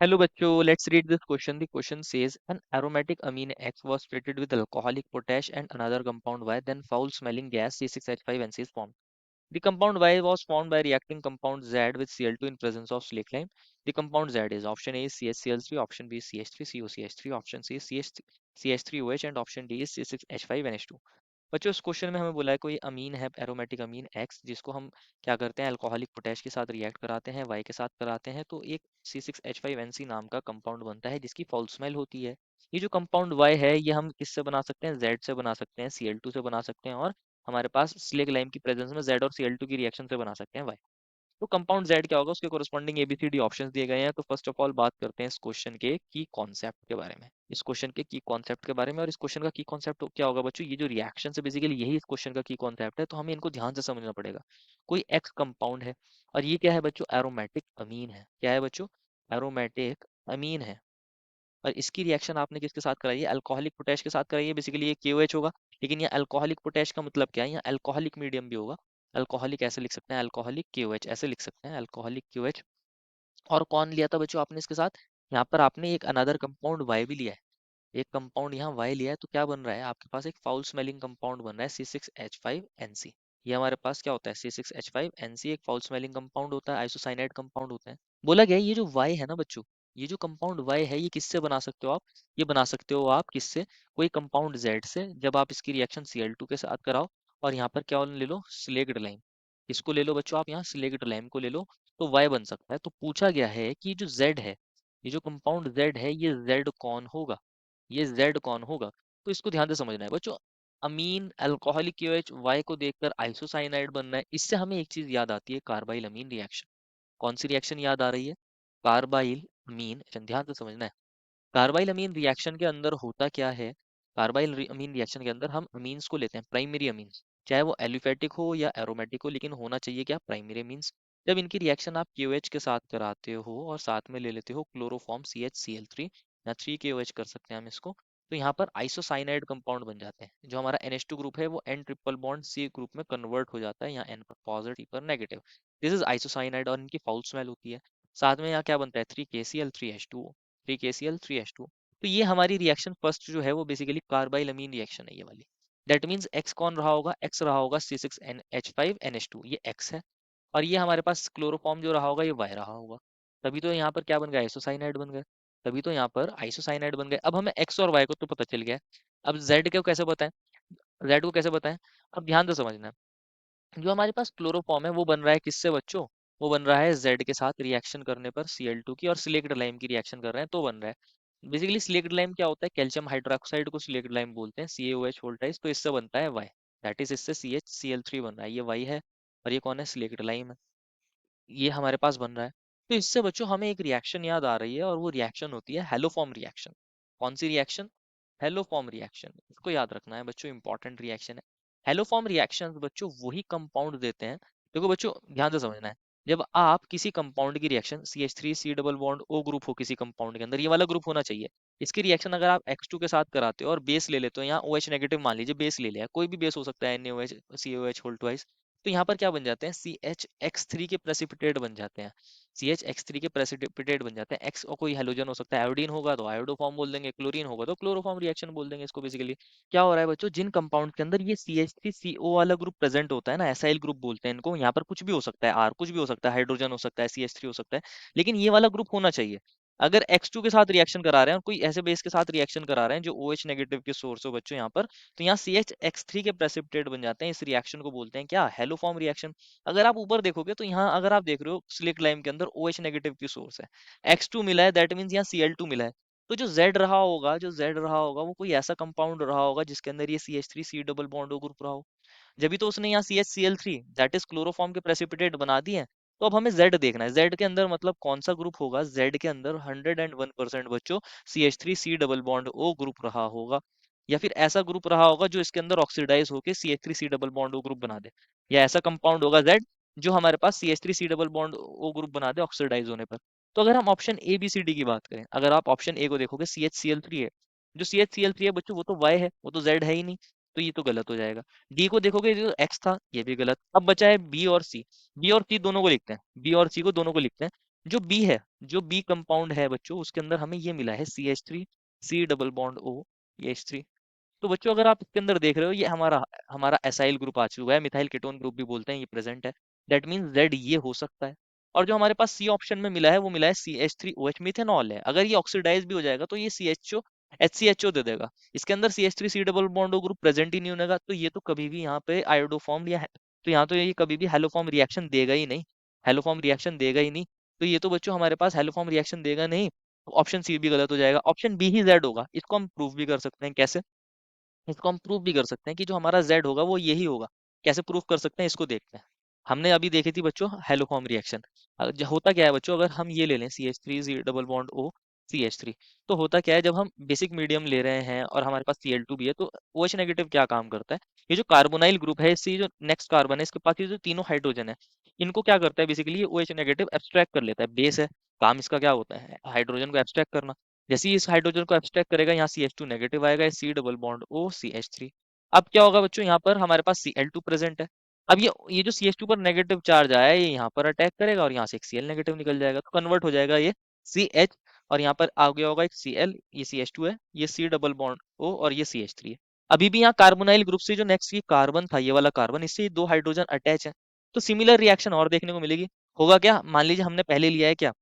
Hello bachcho, let's read this question. The question says an aromatic amine X was treated with alcoholic potash and another compound Y, then foul-smelling gas C6H5NC is formed. The compound Y was formed by reacting compound Z with Cl2 in presence of slake lime. The compound Z is option A is CHCl3, option B is CH3COCH3, option C is CH3OH and option D is C6H5NH2. बच्चों इस question में हमें बोला है कोई अमीन है aromatic अमीन x जिसको हम क्या करते हैं अल्कोहलिक पोटैश के साथ रिएक्ट कराते हैं वाई के साथ कराते हैं तो एक C6H5NC नाम का कंपाउंड बनता है जिसकी फॉल स्मेल होती है। ये जो कंपाउंड वाई है ये हम किससे बना सकते हैं जेड से बना सकते हैं Cl2 से बना सकते हैं और हमारे पास स्लेग लाइम की प्रेजेंस में जेड और Cl2 की रिएक्शन से बना सकते हैं वाई। तो कंपाउंड जेड क्या होगा उसके कोरिस्पॉन्डिंग एबीसीडी ऑप्शंस दिए गए हैं। तो फर्स्ट ऑफ ऑल बात करते हैं इस क्वेश्चन के की कॉन्सेप्ट के बारे में। इस क्वेश्चन के की कॉन्सेप्ट के बारे में और इस क्वेश्चन का की कॉन्सेप्ट क्या होगा बच्चों, ये जो रिएक्शन है बेसिकली यही इस क्वेश्चन का की कॉन्सेप्ट है, तो हमें इनको ध्यान से समझना पड़ेगा। कोई एक्स कंपाउंड है और ये क्या है बच्चों, एरोमेटिक अमीन है। क्या है बच्चों, एरोमेटिक अमीन है। और इसकी रिएक्शन आपने किसके साथ कराई है, अल्कोहलिक पोटैश के साथ कराई है। बेसिकली ये KOH होगा, लेकिन ये अल्कोहलिक पोटैश का मतलब क्या है, यहाँ अल्कोहलिक मीडियम भी होगा। अल्कोहलिक ऐसे लिख सकते हैं, अल्कोहलिक KOH ऐसे लिख सकते हैं, अल्कोहलिक KOH। और कौन लिया था बच्चों आपने इसके साथ, यहाँ पर आपने एक अनदर कंपाउंड वाई भी लिया है। एक कंपाउंड यहाँ वाई लिया है तो क्या बन रहा है आपके पास, एक फाउल स्मेलिंग कंपाउंड बन रहा है C6H5NC। ये हमारे पास क्या होता है, C6H5NC एक फाउल स्मेलिंग कंपाउंड होता है, आइसोसाइनाइड कंपाउंड होता है। बोला गया है ये जो वाई है ना बच्चों, ये जो कंपाउंड वाई है ये किससे बना सकते हो आप, ये बना सकते हो आप किससे, कोई कंपाउंड जेड से। जब आप इसकी रिएक्शन Cl2 के साथ कराओ और यहाँ पर क्या ले लो, स्लेक्ड लाइम। इसको ले लो बच्चों आप, यहाँ स्लेक्ड लाइम को ले लो तो वाई बन सकता है। तो पूछा गया है कि जो जेड है, ये जो कंपाउंड जेड है ये जेड कौन होगा, ये जेड कौन होगा। तो इसको ध्यान से समझना है बच्चों। अमीन अल्कोहलिक KOH वाई को देखकर आइसोसाइनाइड बनना है, इससे हमें एक चीज याद आती है, कार्बाइल अमीन रिएक्शन। कौन सी रिएक्शन याद आ रही है, कार्बाइल अमीन। ध्यान से समझना है, कार्बाइल अमीन रिएक्शन के अंदर होता क्या है। अमीन रिएक्शन के अंदर हम अमीन्स को लेते हैं, प्राइमरी अमीन्स, चाहे वो एलिफेटिक हो या एरोमेटिक हो, लेकिन होना चाहिए क्या, प्राइमरी अमीन्स। जब इनकी रिएक्शन आप KOH के साथ कराते हो और साथ में ले लेते हो क्लोरोफॉर्म CHCl3 या 3KOH कर सकते हैं हम इसको, तो यहाँ पर आइसोसाइनाइड कंपाउंड बन जाते हैं। जो हमारा NH2 ग्रुप है वो N triple bond C group में कन्वर्ट हो जाता है, यहाँ N पर पॉजिटिव पर नेगेटिव। दिस इज आइसोसाइनाइड और इनकी फाउल स्मेल होती है। साथ में यहाँ क्या बनता है, 3KCl3H2O, 3KCl3H2। तो ये हमारी रिएक्शन फर्स्ट जो है वो बेसिकली कार्बाइल अमीन रिएक्शन है ये वाली। दैट मीन्स एक्स कौन रहा होगा, एक्स रहा होगा C6H5NH2, ये एक्स है। और ये हमारे पास क्लोरोफॉर्म जो रहा होगा ये वाई रहा होगा। तभी तो यहाँ पर क्या बन गया, आइसोसाइनाइड बन गए। तभी तो यहाँ पर आइसोसाइनाइड बन गए। अब हमें एक्स और वाई को तो पता चल गया है, अब जेड को कैसे बताएं, जेड को कैसे बताएं। अब ध्यान से समझना है, जो हमारे पास क्लोरोफॉर्म है वो बन रहा है किससे बच्चों, वो बन रहा है जेड के साथ रिएक्शन करने पर Cl2 की, और सिलेक्ट लाइम की रिएक्शन कर रहे हैं तो बन रहा है। बेसिकली सिलेक्ट लाइम क्या होता है, कैल्शियम हाइड्रोक्साइड को सिलेक्ट लाइम बोलते हैं, CaOH वोल्टाइज, तो इससे बनता है वाई। दैट इज इससे CHCl3 बन रहा है, ये वाई है। और ये कौन है, सिलेक्ट लाइम है, ये हमारे पास बन रहा है। तो इससे बच्चों हमें एक रिएक्शन याद आ रही है और वो रिएक्शन होती है हेलोफॉर्म रिएक्शन। कौन सी रिएक्शन, हेलोफॉर्म रिएक्शन। इसको याद रखना है बच्चों, इंपॉर्टेंट रिएक्शन है। हेलोफॉर्म रिएक्शंस बच्चों वही कंपाउंड देते हैं, देखो बच्चों ध्यान से समझना है। जब आप किसी कंपाउंड की reaction CH3C double bond O group हो किसी कंपाउंड के अंदर, ये वाला ग्रुप होना चाहिए। इसकी रिएक्शन अगर आप X2 के साथ कराते हो और बेस ले लेते हो, यहाँ OH नेगेटिव मान लीजिए, बेस ले लिया, कोई भी बेस हो सकता है, NaOH CaOH होल ट्वाइस, तो यहाँ पर क्या बन जाते हैं, CHX3 के प्रेसिपिटेट बन जाते हैं। CHX3 के प्रेसिपिटेट बन जाते हैं। एक्स और कोई हेलोजन हो सकता है, आयोडीन होगा तो आयोडोफॉर्म बोल देंगे, क्लोरीन होगा तो क्लोरोफॉर्म रिएक्शन बोल देंगे इसको। बेसिकली क्या हो रहा है बच्चों, जिन कंपाउंड के अंदर ये CH3CO वाला ग्रुप प्रेजेंट होता है ना, एसाइल ग्रुप बोलते हैं इनको, यहाँ पर कुछ भी हो सकता है, R कुछ भी हो सकता है, हाइड्रोजन हो सकता है, CH3 हो सकता है, लेकिन ये वाला ग्रुप होना चाहिए। अगर X2 के साथ रिएक्शन करा रहे हैं और कोई ऐसे बेस के साथ रिएक्शन करा रहे हैं जो OH नेगेटिव के सोर्स हो बच्चों यहाँ पर, तो यहाँ CHX3 के प्रेसिपिटेट बन जाते हैं। इस रिएक्शन को बोलते हैं क्या, हेलोफॉर्म रिएक्शन। अगर आप ऊपर देखोगे तो यहाँ अगर आप देख रहे हो स्लिक लाइम के अंदर OH नेगेटिव की सोर्स है, X2 मिला है, दैट मीन्स यहाँ Cl2 मिला है। तो जो Z रहा होगा, जो Z रहा होगा वो कोई ऐसा कंपाउंड रहा होगा जिसके अंदर ये CH3C double bond O group रहा हो। जब भी तो उसने यहाँ CHCl3 दैट इज क्लोरोफॉर्म के प्रेसिपिटेट बना दिए हैं। तो अब हमें Z देखना है, Z के अंदर मतलब कौन सा ग्रुप होगा, Z के अंदर 101% बच्चों CH3C double bond O group रहा होगा, या फिर ऐसा ग्रुप रहा होगा जो इसके अंदर ऑक्सीडाइज होकर CH3C double bond O group बना दे, या ऐसा कंपाउंड होगा Z जो हमारे पास CH3C double bond O group बना दे ऑक्सीडाइज होने पर। तो अगर हम ऑप्शन ABCD की बात करें, अगर आप ऑप्शन ए को देखोगे CHCl3 है, जो CHCl3 है बच्चों वो तो Y है, वो तो Z है ही नहीं, तो ये तो गलत हो जाएगा। डी को देखोगे जो एक्स था ये भी गलत। अब बचा है बी और सी, बी और सी दोनों को लिखते हैं, बी और सी को दोनों को लिखते हैं। जो बी है, जो बी कंपाउंड है बच्चों, उसके अंदर हमें ये मिला है CH3, C double bond O, ये H3। तो बच्चों अगर आप इसके अंदर देख रहे हो, ये हमारा हमारा एसाइल ग्रुप आ चुका है, मिथाइल कीटोन ग्रुप भी बोलते हैं, ये प्रेजेंट है। दैट मीन्स जेड ये हो सकता है। और जो हमारे पास सी ऑप्शन में मिला है, वो मिला है CH3OH, मिथेनॉल है। अगर ये ऑक्सीडाइज भी हो जाएगा तो ये HCHO दे देगा। इसके अंदर CH3 C double bond group present ही नहीं होगा, तो ये तो कभी भी यहाँ पे आयोडोफॉर्म तो यहाँ तो ये कभी भी हेलोफॉर्म रिएक्शन देगा ही नहीं। हेलोफॉर्म रिएक्शन देगा ही नहीं। तो ये तो बच्चों हमारे पास हेलोफॉर्म रिएक्शन देगा नहीं। ऑप्शन सी भी गलत हो जाएगा, ऑप्शन बी ही जेड होगा। इसको हम प्रूव भी कर सकते हैं। कैसे? इसको हम प्रूव भी कर सकते हैं कि जो हमारा Z होगा वो यही होगा। कैसे प्रूव कर सकते हैं, इसको देखते हैं। हमने अभी देखी थी बच्चों हेलोफॉर्म रिएक्शन। होता क्या है बच्चों, अगर हम ये ले लें CH3 C double bond O CH3, तो होता क्या है, जब हम बेसिक मीडियम ले रहे हैं और हमारे पास Cl2 भी है, तो OH नेगेटिव क्या काम करता है, ये जो कार्बोनाइल ग्रुप है, इससे जो नेक्स्ट कार्बन है, इसके पास ये जो तीनों हाइड्रोजन है, इनको क्या करता है बेसिकली, ये OH नेगेटिव एब्स्ट्रैक्ट कर लेता है। बेस है, काम इसका क्या होता है, हाइड्रोजन को एब्स्ट्रैक्ट करना। जैसे ही इस हाइड्रोजन को एब्स्ट्रैक्ट करेगा, यहाँ CH2 नेगेटिव आएगा, सी डबल बॉन्ड O CH3। अब क्या होगा बच्चों, यहाँ पर हमारे पास Cl2 प्रेजेंट है। अब ये जो CH2 पर नेगेटिव चार्ज आया है, ये यहाँ पर अटैक करेगा और यहाँ से एक Cl नेगेटिव निकल जाएगा, तो कन्वर्ट हो जाएगा ये CH। और यहाँ पर आ गया होगा एक Cl, ये CH2 है, ये सी डबल बॉन्ड O, और ये CH3 है। अभी भी यहाँ कार्बोनाइल ग्रुप से जो नेक्स्ट ये कार्बन था, ये वाला कार्बन, इससे ये दो हाइड्रोजन अटैच है। तो सिमिलर रिएक्शन और देखने को मिलेगी। होगा क्या, मान लीजिए हमने पहले लिया है क्या,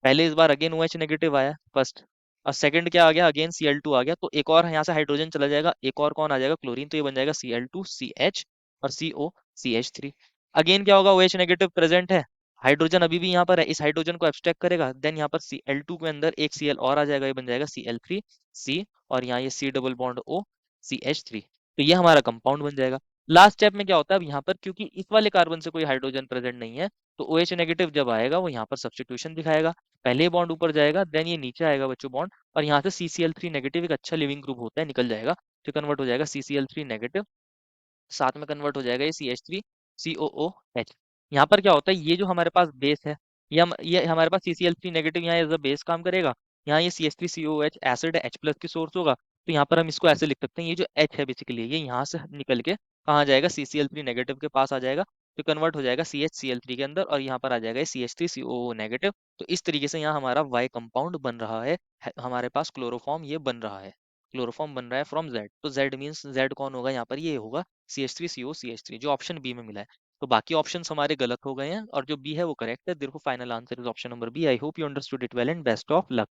पहले इस बार अगेन OH नेगेटिव आया फर्स्ट, और सेकंड क्या आ गया, अगेन Cl2 आ गया, तो एक और यहाँ से हाइड्रोजन चला जाएगा, एक और कौन आ जाएगा, क्लोरीन, तो ये बन जाएगा Cl2CH और COCH3। अगेन क्या होगा, OH नेगेटिव प्रेजेंट है, हाइड्रोजन अभी भी यहाँ पर है, इस हाइड्रोजन को एब्स्ट्रैक्ट करेगा, देन यहाँ पर Cl2 के अंदर एक Cl और आ जाएगा, ये बन जाएगा Cl3C, और यहाँ ये C double bond O CH3। तो ये हमारा कंपाउंड बन जाएगा। लास्ट स्टेप में क्या होता है, अब यहाँ पर क्योंकि इस वाले कार्बन से कोई हाइड्रोजन प्रेजेंट नहीं है, तो OH नेगेटिव जब आएगा, वो यहाँ पर सब्स्टिट्यूशन दिखाएगा। पहले बॉन्ड ऊपर जाएगा, देन ये नीचे आएगा बच्चों बॉन्ड, और यहाँ से CCl3 नेगेटिव, एक अच्छा लिविंग ग्रुप होता है, निकल जाएगा, तो कन्वर्ट हो जाएगा CCl3 नेगेटिव, साथ में कन्वर्ट हो जाएगा ये CH3COOH। यहाँ पर क्या होता है, ये जो हमारे पास बेस है, ये हमारे पास CCl3 नेगेटिव यहाँ एज अ बेस काम करेगा। यहाँ ये CH3COOH एसिड है, H प्लस की सोर्स होगा, तो यहाँ पर हम इसको ऐसे लिख सकते हैं, ये जो H है बेसिकली, ये यहाँ से निकल के कहाँ जाएगा, CCl3 नेगेटिव के पास आ जाएगा, तो कन्वर्ट हो जाएगा CHCl3 के अंदर, और यहाँ पर आ जाएगा CH3COO नेगेटिव। तो इस तरीके से यहाँ हमारा Y कंपाउंड बन रहा है, हमारे पास क्लोरोफॉर्म ये बन रहा है। क्लोरोफॉर्म बन रहा है फ्रॉम Z, तो Z मीन्स Z कौन होगा यहाँ पर, ये होगा CH3CO CH3, जो ऑप्शन बी में मिला है। तो बाकी ऑप्शंस हमारे गलत हो गए हैं, और जो बी है वो करेक्ट है। देखो final answer is option number B. I hope you understood it well, and best of luck.